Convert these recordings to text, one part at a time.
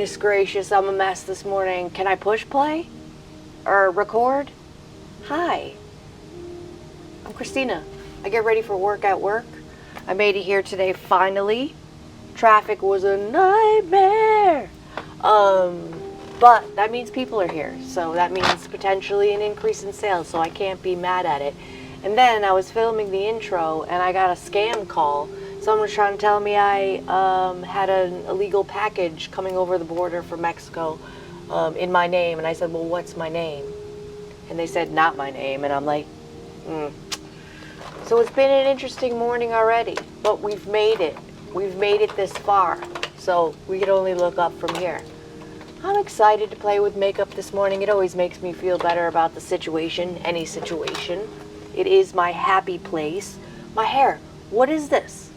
goodness gracious, I'm a mess this morning. Can I push play? Or record? Hi. I'm Christina. I get ready for work at work. I made it here today finally. Traffic was a nightmare. But that means people are here. So that means potentially an increase in sales. So I can't be mad at it. And then I was filming the intro and I got a scam call. Someone was trying to tell me I had an illegal package coming over the border from Mexico in my name. And I said, well, what's my name? And they said, not my name. And I'm like, So it's been an interesting morning already. But we've made it. We've made it this far. So we can only look up from here. I'm excited to play with makeup this morning. It always makes me feel better about the situation, any situation. It is my happy place. My hair, what is this?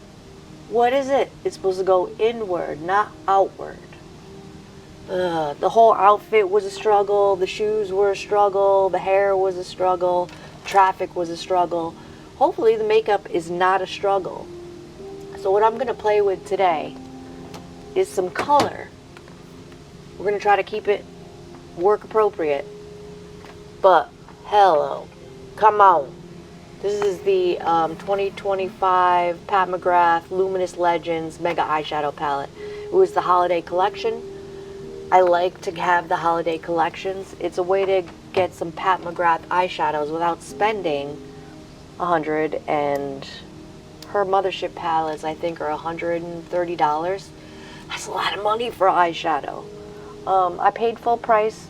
What is it? It's supposed to go inward, not outward. The whole outfit was a struggle. The shoes were a struggle. The hair was a struggle. Traffic was a struggle. Hopefully the makeup is not a struggle. So what I'm going to play with today is some color. We're going to try to keep it work appropriate. But hello, come on. This is the 2025 Pat McGrath Luminous Legends Mega Eyeshadow Palette. It was the holiday collection. I like to have the holiday collections. It's a way to get some Pat McGrath eyeshadows without spending $100, and her Mothership palettes I think are $130. That's a lot of money for eyeshadow. I paid full price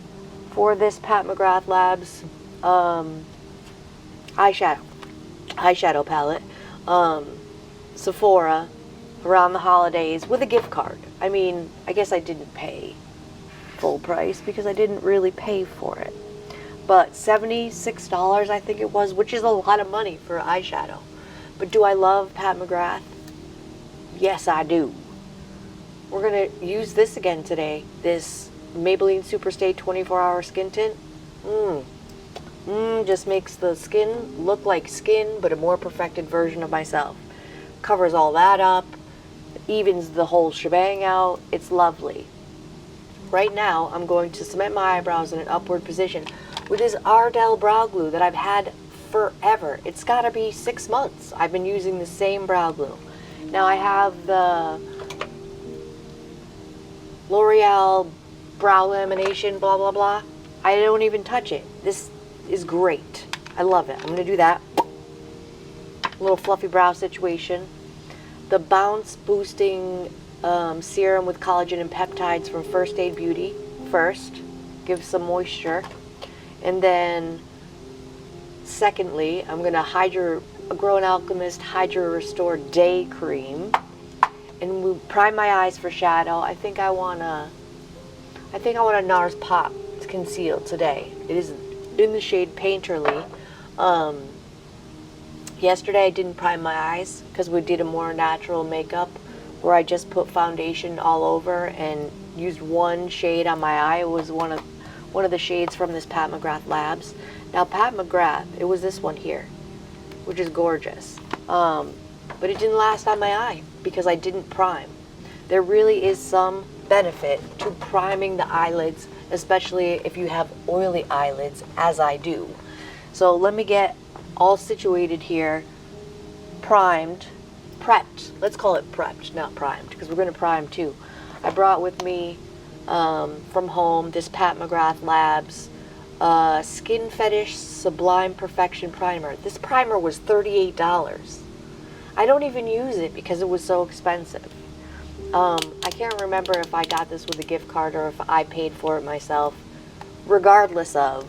for this Pat McGrath Labs eyeshadow palette, Sephora, around the holidays with a gift card. I mean, I guess I didn't pay full price because I didn't really pay for it. But $76 I think it was, which is a lot of money for eyeshadow. But do I love Pat McGrath? Yes, I do. We're going to use this again today, this Maybelline Superstay 24-Hour Skin Tint. Just makes the skin look like skin, but a more perfected version of myself. Covers all that up, evens the whole shebang out. It's lovely. Right now, I'm going to cement my eyebrows in an upward position with this Ardell brow glue that I've had forever. It's got to be 6 months. I've been using the same brow glue. Now I have the L'Oreal brow lamination, blah, blah, blah. I don't even touch it. This is great. I love it. I'm going to do that. A little fluffy brow situation. The Bounce Boosting Serum with collagen and peptides from First Aid Beauty first. Gives some moisture. And then, secondly, I'm going to Grow an Alchemist Hydra Restore Day Cream. And we prime my eyes for shadow. I think I want a NARS Pop Conceal today. It is in the shade Painterly. Yesterday I didn't prime my eyes because we did a more natural makeup where I just put foundation all over and used one shade on my eye. It was one of the shades from this Pat McGrath Labs. Now Pat McGrath, it was this one here, which is gorgeous. But it didn't last on my eye because I didn't prime. There really is some benefit to priming the eyelids, especially if you have oily eyelids, as I do. So let me get all situated here, primed, prepped. Let's call it prepped, not primed, because we're going to prime too. I brought with me from home this Pat McGrath Labs Skin Fetish Sublime Perfection Primer. This primer was $38. I don't even use it because it was so expensive. I can't remember if I got this with a gift card or if I paid for it myself. Regardless of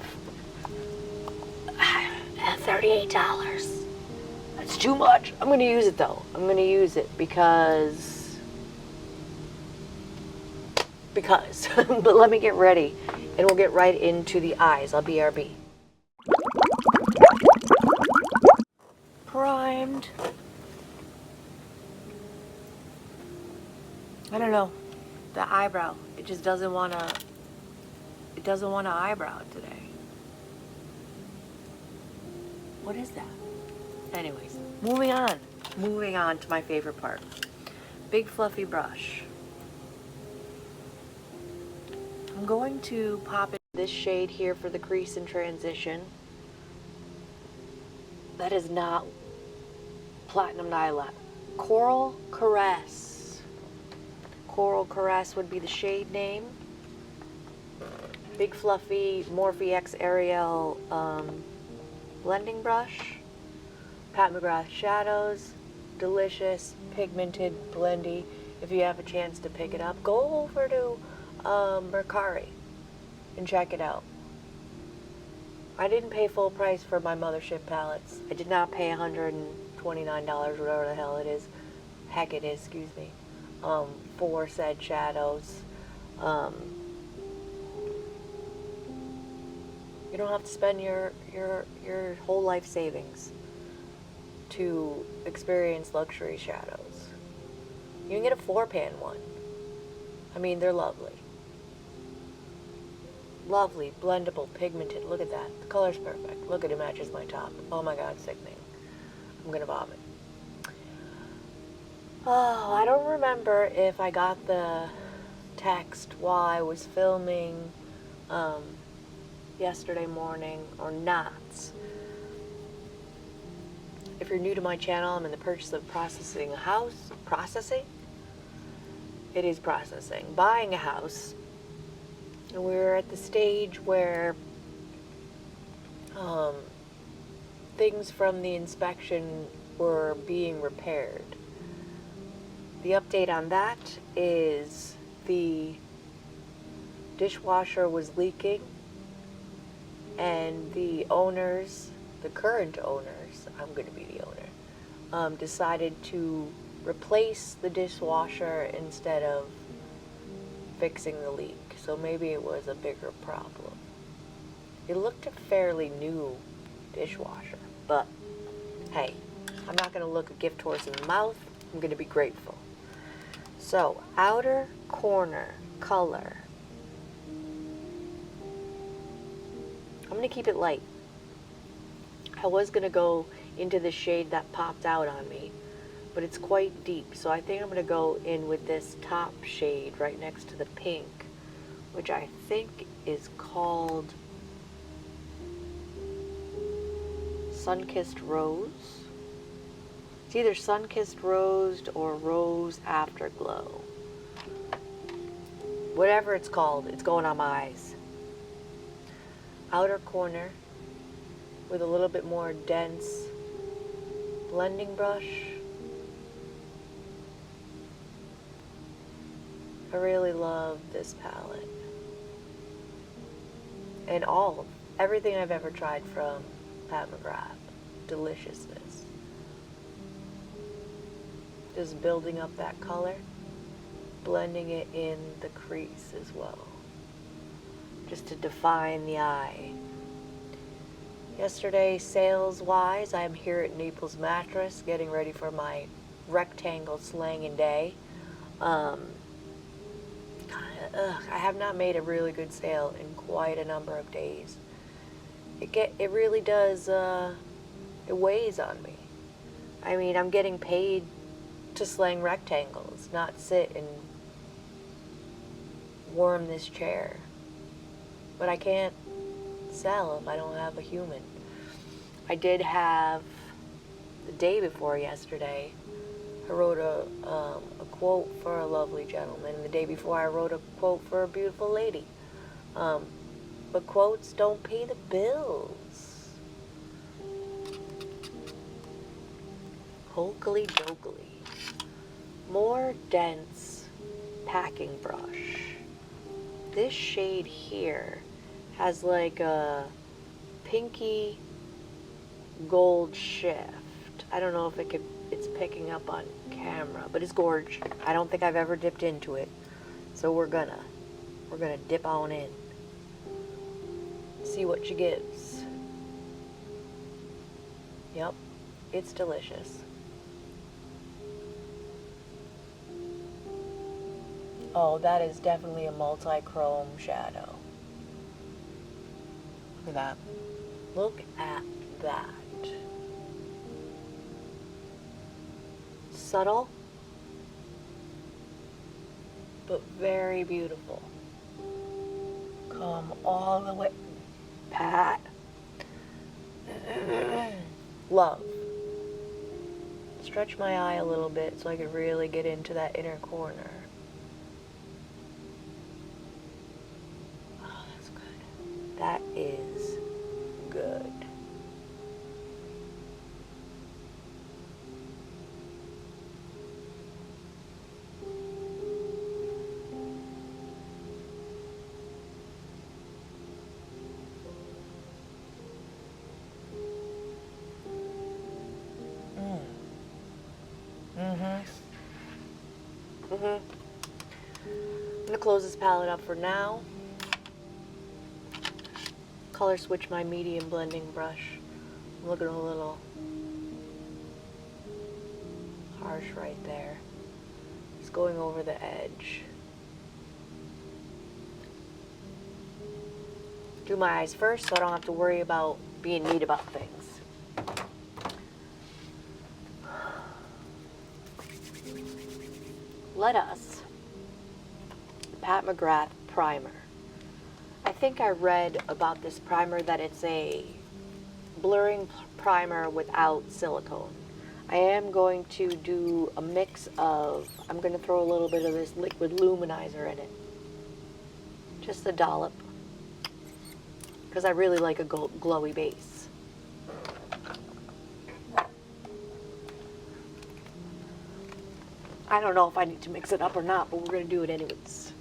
$38. That's too much. I'm going to use it though. I'm going to use it because. But let me get ready and we'll get right into the eyes. I'll BRB. Primed. I don't know. The eyebrow. It just doesn't want to. It doesn't want to eyebrow it today. What is that? Anyways, moving on. Moving on to my favorite part. Big fluffy brush. going to pop in this shade here for the crease and transition. That is not Platinum Nyla. Coral Caress. Coral Caress would be the shade name. Big fluffy Morphe X Ariel blending brush. Pat McGrath shadows. Delicious, pigmented, blendy. If you have a chance to pick it up, go over to Mercari and check it out. I didn't pay full price for my mothership palettes. I did not pay $129, whatever the hell it is. Heck it is, excuse me. For said shadows. You don't have to spend your whole life savings to experience luxury shadows. You can get a 4-pan one. I mean, they're lovely. Lovely, blendable, pigmented. Look at that. The color's perfect. Look at it, matches my top. Oh my god, sickening. I'm gonna vomit. Oh, I don't remember if I got the text while I was filming yesterday morning or not. If you're new to my channel, I'm in the purchase of processing a house. Processing? It is processing. Buying a house. And we're at the stage where things from the inspection were being repaired. The update on that is the dishwasher was leaking and the owners, the current owners, I'm going to be the owner, decided to replace the dishwasher instead of fixing the leak. So maybe it was a bigger problem. It looked a fairly new dishwasher, but hey, I'm not going to look a gift horse in the mouth. I'm going to be grateful. So, outer corner color. I'm going to keep it light. I was going to go into the shade that popped out on me, but it's quite deep. So I think I'm going to go in with this top shade right next to the pink, which I think is called Sun-Kissed Rose. It's either Sun-Kissed Rose or Rose Afterglow. Whatever it's called, it's going on my eyes. Outer corner with a little bit more dense blending brush. I really love this palette. And everything I've ever tried from Pat McGrath. Deliciousness. Just building up that color, blending it in the crease as well. Just to define the eye. Yesterday, sales-wise, I'm here at Naples Mattress, getting ready for my rectangle slanging day. I have not made a really good sale in quite a number of days. It really does, it weighs on me. I mean, I'm getting paid to slang rectangles, not sit and warm this chair. But I can't sell if I don't have a human. I did have, the day before yesterday, I wrote a quote for a lovely gentleman. And the day before, I wrote a quote for a beautiful lady. But quotes don't pay the bills. Hokely dokely. More dense packing brush. This shade here has like a pinky gold shift. I don't know if it's picking up on camera, but it's gorgeous. I don't think I've ever dipped into it, so we're gonna dip on in, see what she gives. Yep, it's delicious. Oh, that is definitely a multi-chrome shadow. Look at that. Look at that. Subtle, but very beautiful. Come all the way. Pat. Love. Stretch my eye a little bit so I can really get into that inner corner. Oh, that's good. That is good. I'm gonna close this palette up for now. Color switch my medium blending brush. I'm looking a little harsh right there. It's going over the edge. Do my eyes first so I don't have to worry about being neat about things. Let us, Pat McGrath primer. I think I read about this primer that it's a blurring primer without silicone. I am going to do a mix of, I'm going to throw a little bit of this liquid luminizer in it. Just a dollop. Because I really like a glowy base. I don't know if I need to mix it up or not, but we're going to do it anyways.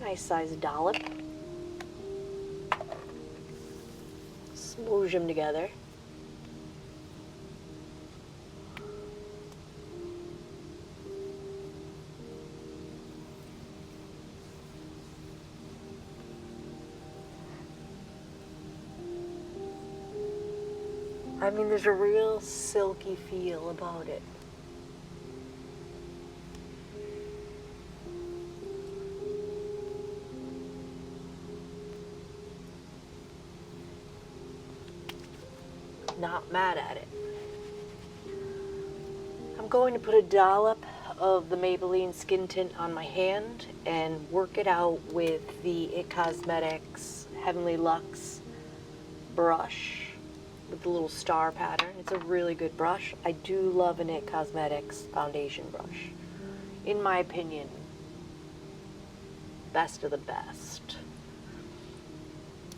Nice size dollop. Smoosh them together. I mean, there's a real silky feel about it. Not mad at it. I'm going to put a dollop of the Maybelline skin tint on my hand and work it out with the KERHSH Cosmetics Heavenly Luxe brush with the little star pattern. It's a really good brush. I do love an KERHSH Cosmetics foundation brush. In my opinion, best of the best.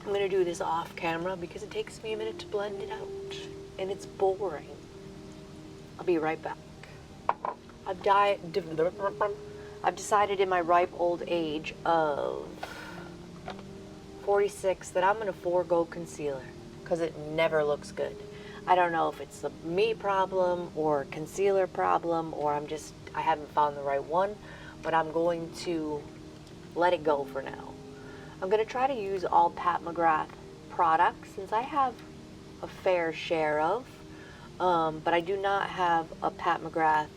I'm going to do this off camera because it takes me a minute to blend it out and it's boring. I'll be right back. I've decided in my ripe old age of 46 that I'm going to forego concealer because it never looks good. I don't know if it's a me problem or concealer problem or I haven't found the right one, but I'm going to let it go for now. I'm going to try to use all Pat McGrath products since I have a fair share of, but I do not have a Pat McGrath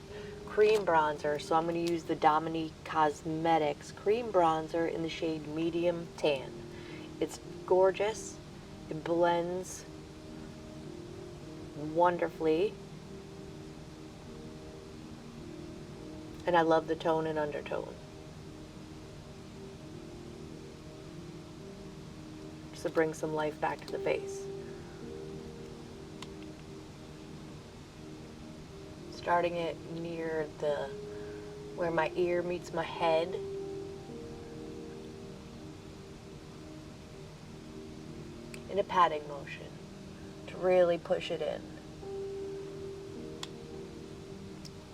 cream bronzer, so I'm going to use the Dominique Cosmetics cream bronzer in the shade medium tan. It's gorgeous. It blends wonderfully, and I love the tone and undertone. Just to bring some life back to the face. Starting it near where my ear meets my head. In a patting motion to really push it in.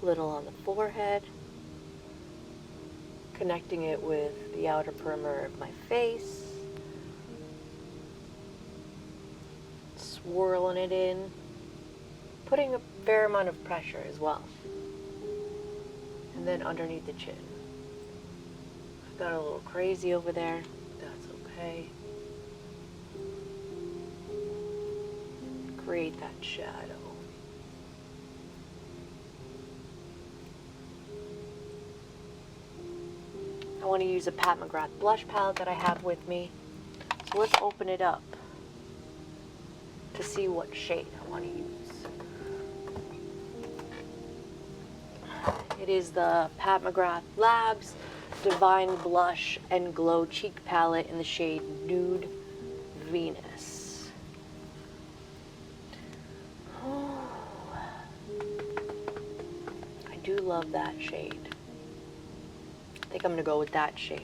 Little on the forehead, connecting it with the outer perimeter of my face, swirling it in, putting a fair amount of pressure as well, and then underneath the chin. I've got a little crazy over there, that's okay. Create that shadow. I want to use a Pat McGrath blush palette that I have with me. So let's open it up to see what shade I want to use. It is the Pat McGrath Labs Divine Blush and Glow Cheek Palette in the shade Nude Venus. Oh, I do love that shade. I think I'm going to go with that shade.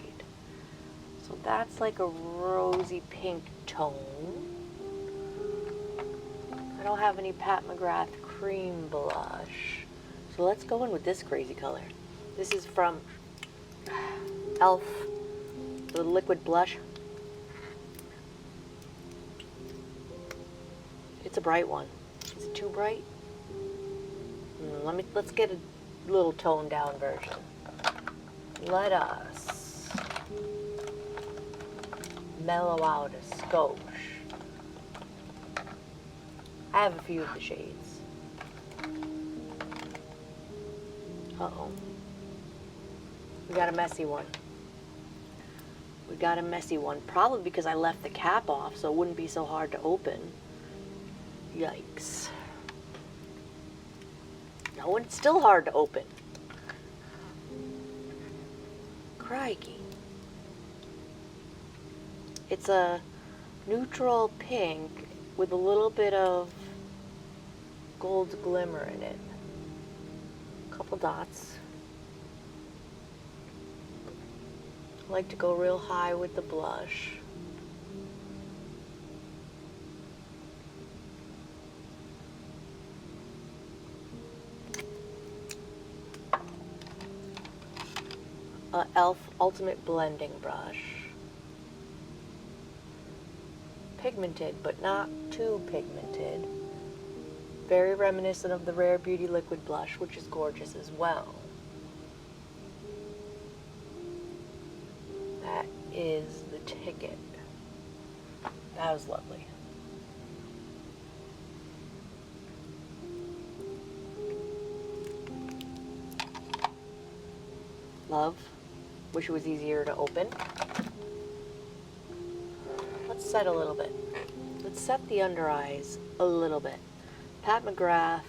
So that's like a rosy pink tone. I don't have any Pat McGrath cream blush. So let's go in with this crazy color. This is from e.l.f. the liquid blush. It's a bright one. Is it too bright? Let's get a little toned down version. Let us mellow out a skosh. I have a few of the shades. Uh-oh. We got a messy one. We got a messy one. Probably because I left the cap off so it wouldn't be so hard to open. Yikes. No, it's still hard to open. Crikey. It's a neutral pink with a little bit of gold glimmer in it. A couple dots. I like to go real high with the blush. e.l.f. Ultimate Blending Brush. Pigmented, but not too pigmented. Very reminiscent of the Rare Beauty Liquid Blush, which is gorgeous as well. That is the ticket. That was lovely. Love. Wish it was easier to open. Let's set a little bit. Let's set the under eyes a little bit. Pat McGrath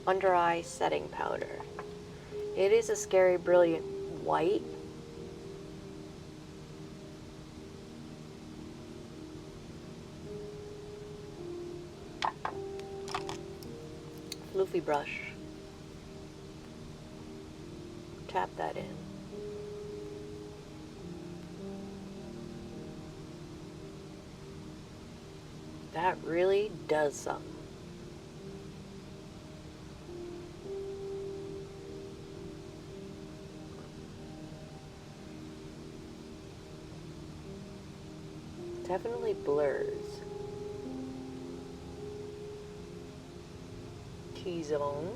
Under Eye Setting Powder. It is a Scary Brilliant white. Floofy brush. Tap that in. That really does something. Definitely blurs. T-zone.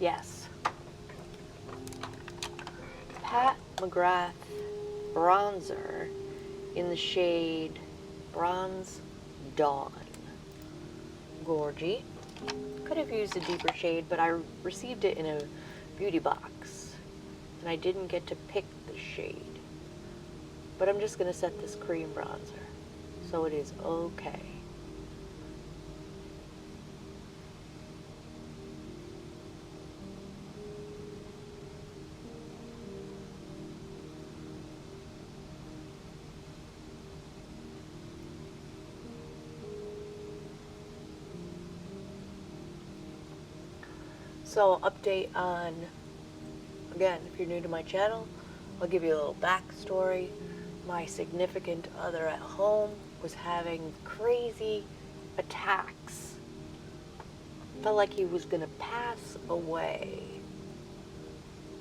Yes. Pat McGrath bronzer in the shade Bronze Dawn. Gorgy. Could have used a deeper shade, but I received it in a beauty box and I didn't get to pick the shade. But I'm just going to set this cream bronzer, so it is okay. So, update on, again, if you're new to my channel, I'll give you a little backstory. My significant other at home was having crazy attacks. Felt like he was gonna pass away.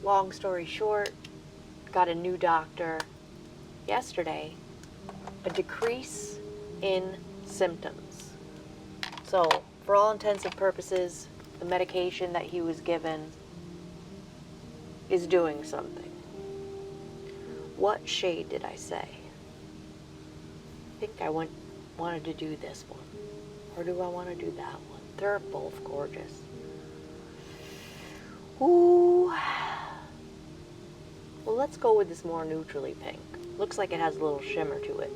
Long story short, got a new doctor yesterday, a decrease in symptoms. So, for all intents and purposes, the medication that he was given is doing something. What shade did I say? I think I wanted to do this one. Or do I want to do that one? They're both gorgeous. Ooh. Well, let's go with this more neutrally pink. Looks like it has a little shimmer to it.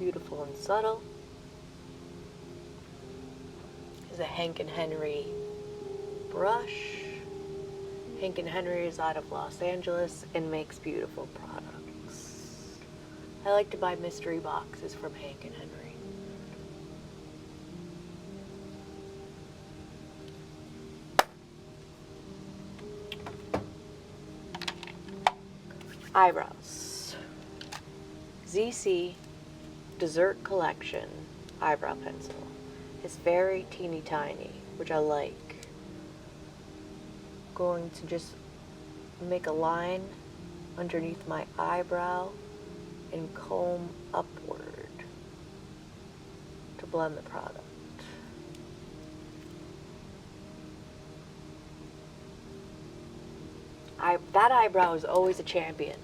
Beautiful and subtle. This is a Hank and Henry brush. Hank and Henry is out of Los Angeles and makes beautiful products. I like to buy mystery boxes from Hank and Henry. Eyebrows. Zeesea Dessert Collection eyebrow pencil. It's very teeny tiny, which I like. Going to just make a line underneath my eyebrow and comb upward to blend the product. That eyebrow is always a champion.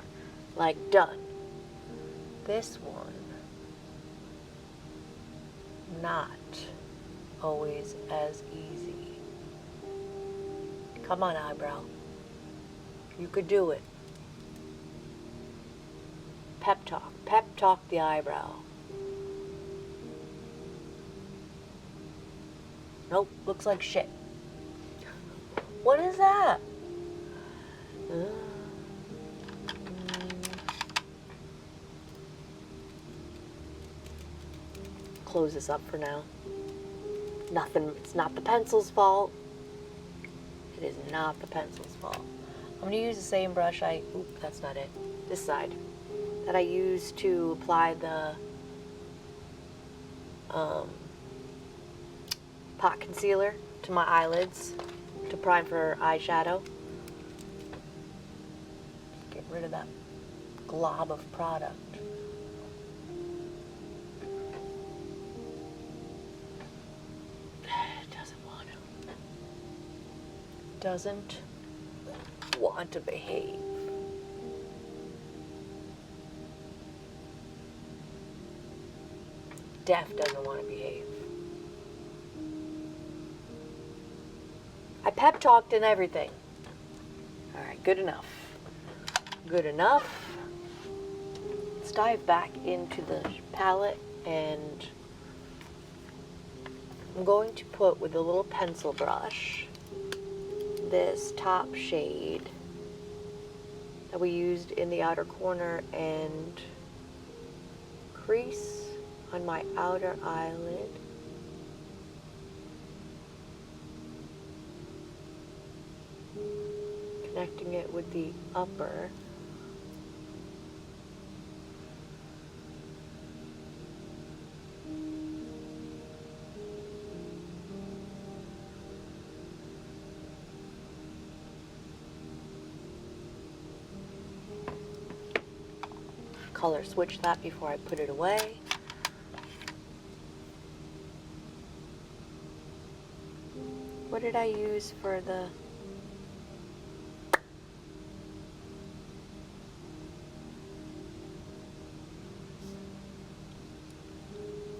Like, done. This one, not always as easy. Come on, eyebrow. You could do it. Pep talk. Pep talk the eyebrow. Nope, looks like shit. What is that? Close this up for now. Nothing, it's not the pencil's fault. It is not the pencil's fault. I'm going to use the same brush that's not it. This side. That I used to apply the pot concealer to my eyelids to prime for eyeshadow. Get rid of that glob of product. Doesn't want to behave. Def doesn't want to behave. I pep talked and everything. All right, good enough. Good enough. Let's dive back into the palette, and I'm going to put with a little pencil brush this top shade that we used in the outer corner and crease on my outer eyelid. Connecting it with the upper. Color switch that before I put it away. What did I use for the...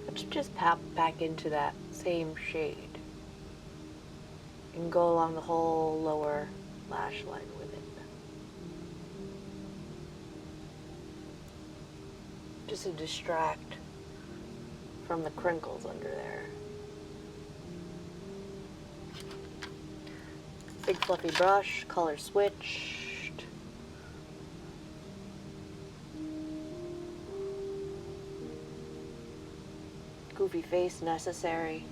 Let's just pop back into that same shade and go along the whole lower lash line with it. Just to distract from the crinkles under there. Big fluffy brush, color switched. Goofy face necessary.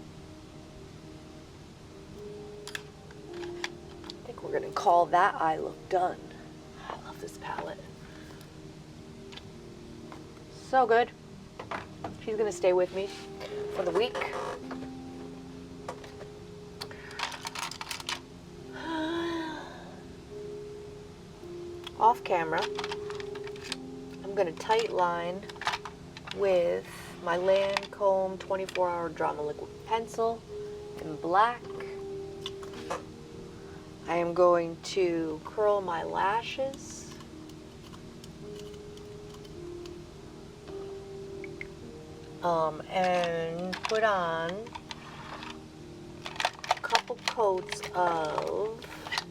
I think we're gonna call that eye look done. I love this palette. So good. She's gonna stay with me for the week. Off camera, I'm gonna tight line with my Lancome 24-hour Drama Liquid Pencil in black. I am going to curl my lashes. And put on a couple coats of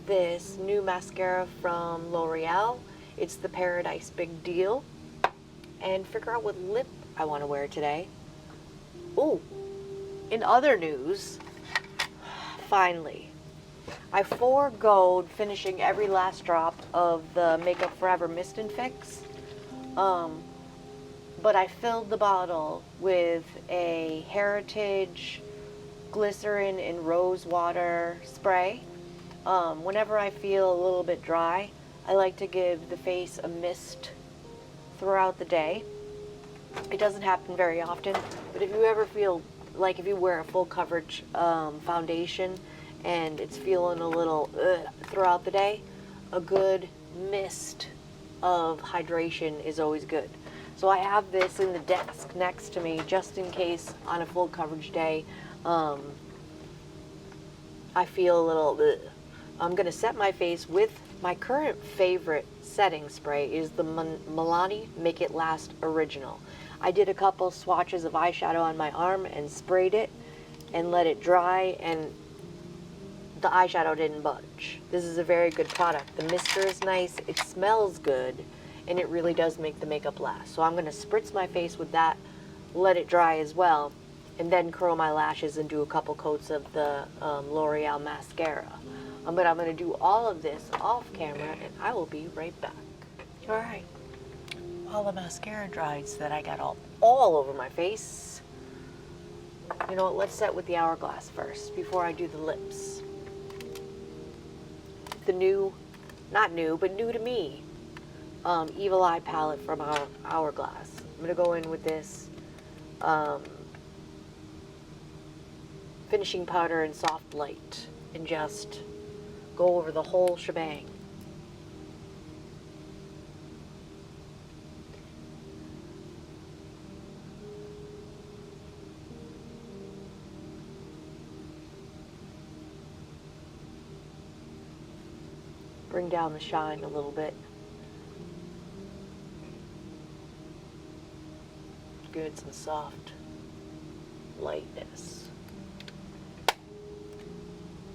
this new mascara from L'Oreal. It's the Paradise Big Deal. And figure out what lip I want to wear today. Ooh, in other news, finally, I forgoed finishing every last drop of the Makeup Forever Mist and Fix. But I filled the bottle with a Heritage glycerin and rose water spray. Whenever I feel a little bit dry, I like to give the face a mist throughout the day. It doesn't happen very often, but if you ever feel like if you wear a full coverage foundation and it's feeling a little throughout the day, a good mist of hydration is always good. So I have this in the desk next to me just in case on a full coverage day I feel a little I'm going to set my face with my current favorite setting spray is the Milani Make It Last Original. I did a couple swatches of eyeshadow on my arm and sprayed it and let it dry, and the eyeshadow didn't budge. This is a very good product. The mister is nice, it smells good, and it really does make the makeup last. So I'm going to spritz my face with that, let it dry as well, and then curl my lashes and do a couple coats of the L'Oreal mascara. But I'm going to do all of this off camera, and I will be right back. All right. While the mascara dries so that I got all over my face, you know what, let's set with the Hourglass first before I do the lips. The new, not new, but new to me, Evil Eye palette from Hourglass. I'm going to go in with this finishing powder and soft light and just go over the whole shebang. Bring down the shine a little bit. Good, some soft lightness.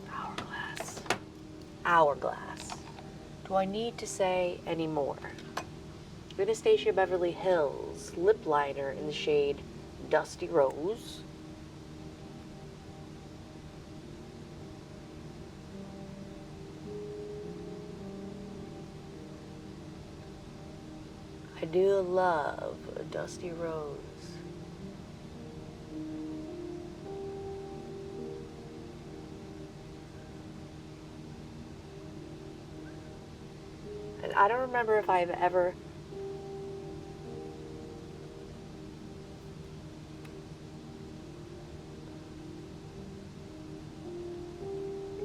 Hourglass. Hourglass. Do I need to say any more? Anastasia Beverly Hills lip liner in the shade Dusty Rose. I do love a Dusty Rose. And I don't remember if I've ever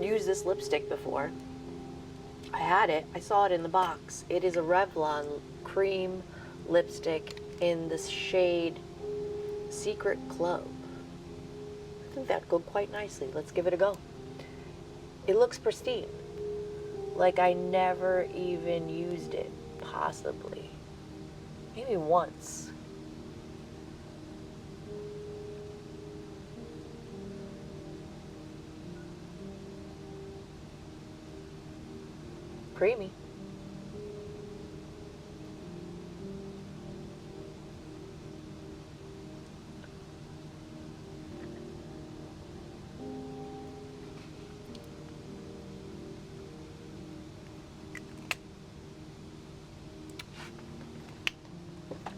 used this lipstick before. I had it. I saw it in the box. It is a Revlon cream lipstick in the shade Secret Club. I think that'd go quite nicely. Let's give it a go. It looks pristine. Like I never even used it, possibly. Maybe once. Creamy.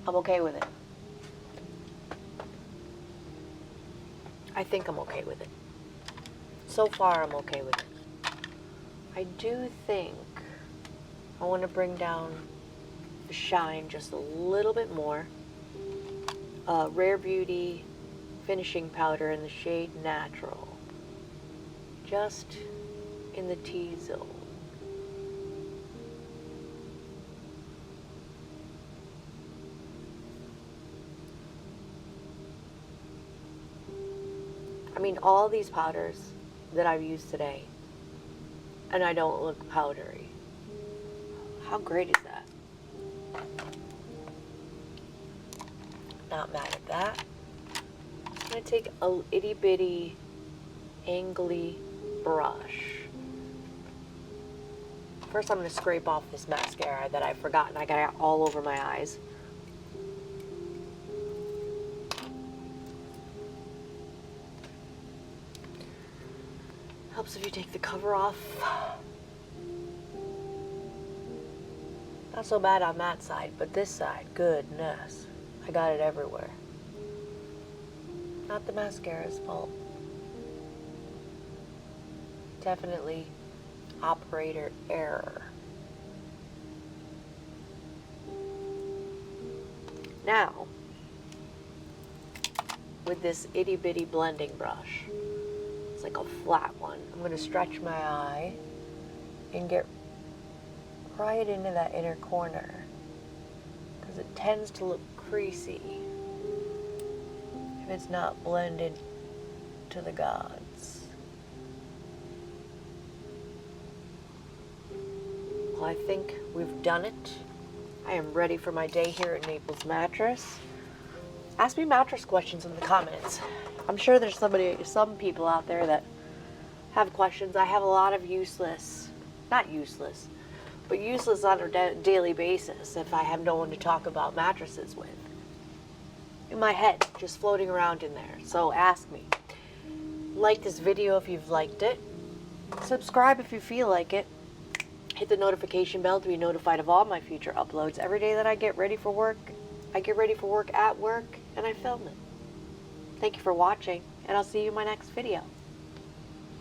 I'm okay with it. I think I'm okay with it. So far, I'm okay with it. I do think I want to bring down the shine just a little bit more. Rare Beauty finishing powder in the shade Natural. Just in the T-zone. I mean, all these powders that I've used today, and I don't look powdery. How great is that? Not mad at that. I'm going to take a itty bitty angly brush. First I'm going to scrape off this mascara that I've forgotten. I got it all over my eyes. Helps if you take the cover off. Not so bad on that side, but this side, goodness. I got it everywhere. Not the mascara's fault. Definitely operator error. Now, with this itty bitty blending brush, it's like a flat one, I'm going to stretch my eye and get right into that inner corner because it tends to look creasy if it's not blended to the gods. Well, I think we've done it. I am ready for my day here at Naples Mattress. Ask me mattress questions in the comments. I'm sure there's some people out there that have questions. I have a lot of useless on a daily basis if I have no one to talk about mattresses with. In my head, just floating around in there. So ask me. Like this video if you've liked it. Subscribe if you feel like it. Hit the notification bell to be notified of all my future uploads. Every day that I get ready for work, I get ready for work at work and I film it. Thank you for watching, and I'll see you in my next video.